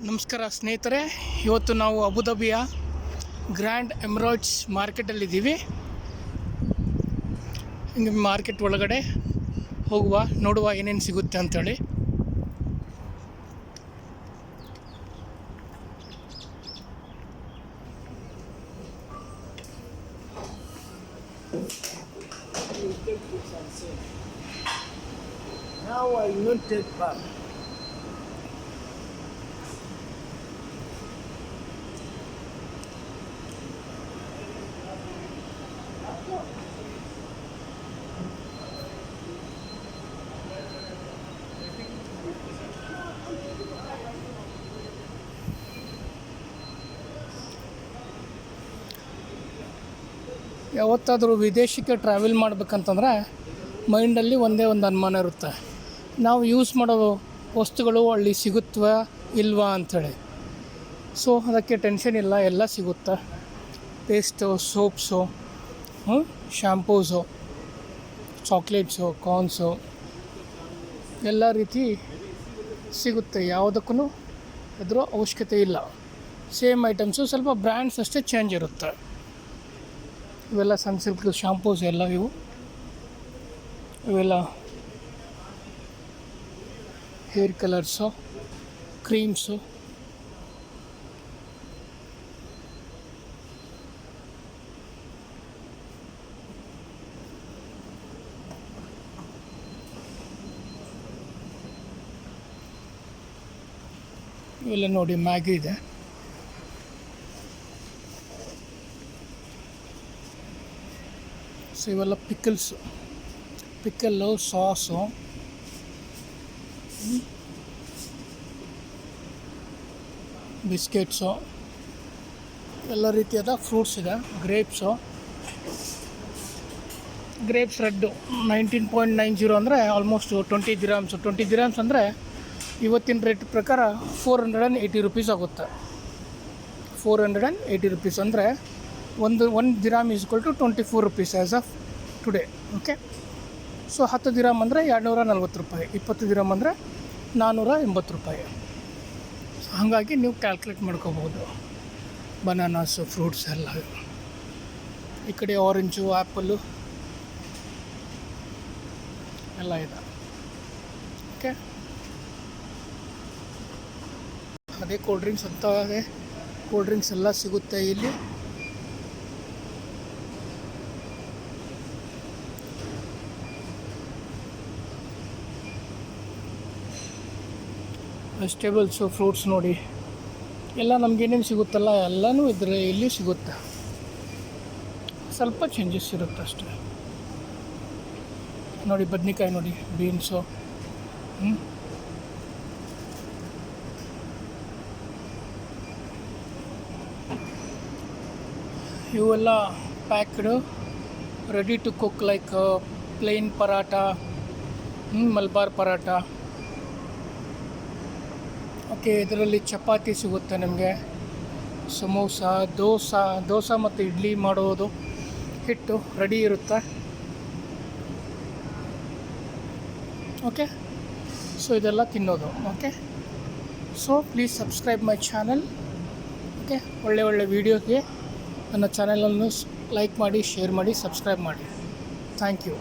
ನಮಸ್ಕಾರ ಸ್ನೇಹಿತರೆ, ಇವತ್ತು ನಾವು ಅಬುದಾಬಿಯ ಗ್ರ್ಯಾಂಡ್ ಎಮರಾಲ್ಡ್ಸ್ ಮಾರ್ಕೆಟಲ್ಲಿದ್ದೀವಿ. ಹಿಂಗೆ ಮಾರ್ಕೆಟ್ ಒಳಗಡೆ ಹೋಗುವ, ನೋಡುವ ಏನೇನು ಸಿಗುತ್ತೆ ಅಂಥೇಳಿ. Now I will take back. ಯಾವತ್ತಾದರೂ ವಿದೇಶಕ್ಕೆ ಟ್ರಾವೆಲ್ ಮಾಡ್ಬೇಕಂತಂದ್ರೆ ಮೈಂಡಲ್ಲಿ ಒಂದೇ ಒಂದು ಅನುಮಾನ ಇರುತ್ತೆ, ನಾವು ಯೂಸ್ ಮಾಡೋ ವಸ್ತುಗಳು ಅಲ್ಲಿ ಸಿಗುತ್ತವಾ ಇಲ್ವಾ ಅಂಥೇಳಿ. ಸೊ ಅದಕ್ಕೆ ಟೆನ್ಷನ್ ಇಲ್ಲ, ಎಲ್ಲ ಸಿಗುತ್ತೆ. ಪೇಸ್ಟು, ಸೋಪ್ಸು, ಶ್ಯಾಂಪೂಸು, ಚಾಕ್ಲೇಟ್ಸು, ಕಾರ್ನ್ಸು ಎಲ್ಲ ರೀತಿ ಸಿಗುತ್ತೆ. ಯಾವುದಕ್ಕೂ ಅದ್ರ ಅವಶ್ಯಕತೆ ಇಲ್ಲ. ಸೇಮ್ ಐಟಮ್ಸು, ಸ್ವಲ್ಪ ಬ್ರ್ಯಾಂಡ್ಸ್ ಅಷ್ಟೇ ಚೇಂಜ್ ಇರುತ್ತೆ. ಇವೆಲ್ಲ ಸನ್ಸಿಲ್ಕ್ ಶಾಂಪೂಸ್ ಎಲ್ಲ ಇವೆಲ್ಲ ಹೇರ್ ಕಲರ್ಸು, ಕ್ರೀಮ್ಸು, ಇವೆಲ್ಲ ನೋಡಿ ಮ್ಯಾಗಿ ಇದೆ. ಸೊ ಇವೆಲ್ಲ ಪಿಕ್ಕಲ್ಲು, ಸಾಸು, ಬಿಸ್ಕೆಟ್ಸು, ಎಲ್ಲ ರೀತಿಯಾದ ಫ್ರೂಟ್ಸ್ ಇದೆ. ಗ್ರೇಪ್ಸ್ ರೆಡ್ಡು 19.90 ಅಂದರೆ ಆಲ್ಮೋಸ್ಟ್ 20 ದಿರಾಮ್ಸ್ ಅಂದರೆ ಇವತ್ತಿನ ರೇಟ್ ಪ್ರಕಾರ 480 ರೂಪೀಸ್ ಆಗುತ್ತೆ. 480 ರೂಪೀಸ್ ಅಂದರೆ ಒಂದು dirham is equal to 24 rupees as of today. Okay, so 10 dirham ಅಂದರೆ 240 ರೂಪಾಯಿ, 20 ದಿರಾಮ್ ಅಂದರೆ 480 ರೂಪಾಯಿ. ಹಾಗಾಗಿ ನೀವು ಕ್ಯಾಲ್ಕುಲೇಟ್ ಮಾಡ್ಕೋಬೋದು. ಬನಾನಾಸು, ಫ್ರೂಟ್ಸ್ ಎಲ್ಲ. ಈ ಕಡೆ ಆರೆಂಜು, ಆ್ಯಪಲ್ಲು ಎಲ್ಲ ಇದೆ. ಓಕೆ, ಅದೇ ಕೋಲ್ಡ್ ಡ್ರಿಂಕ್ಸ್ ಎಲ್ಲ ಸಿಗುತ್ತೆ ಇಲ್ಲಿ. ವೆಜಿಟೇಬಲ್ಸು, ಫ್ರೂಟ್ಸ್ ನೋಡಿ ಎಲ್ಲ ನಮಗೇನೇನು ಸಿಗುತ್ತಲ್ಲ ಎಲ್ಲನೂ ಇಲ್ಲಿ ಸಿಗುತ್ತೆ. ಸ್ವಲ್ಪ ಚೇಂಜಸ್ ಇರುತ್ತೆ ಅಷ್ಟೇ. ನೋಡಿ ಬದ್ನೆಕಾಯಿ ನೋಡಿ, ಬೀನ್ಸು, ಇವೆಲ್ಲ packed ready to cook, like plain paratha, Malabar paratha. Okay, ಇದರಲ್ಲಿ ಚಪಾತಿ ಸಿಗುತ್ತೆ ನಿಮಗೆ, ಸಮೋಸ, ದೋಸೆ ಮತ್ತು ಇಡ್ಲಿ ಮಾಡೋದು ಹಿಟ್ಟು ರೆಡಿ ಇರುತ್ತೆ. ಓಕೆ, ಸೊ ಇದೆಲ್ಲ ತಿನ್ನೋದು. Okay, so please subscribe my channel. Okay, ಒಳ್ಳೆ ವೀಡಿಯೋಗೆ ನನ್ನ ಚಾನಲನ್ನು ಲೈಕ್ ಮಾಡಿ, ಶೇರ್ ಮಾಡಿ, ಸಬ್ಸ್ಕ್ರೈಬ್ ಮಾಡಿ. Thank you.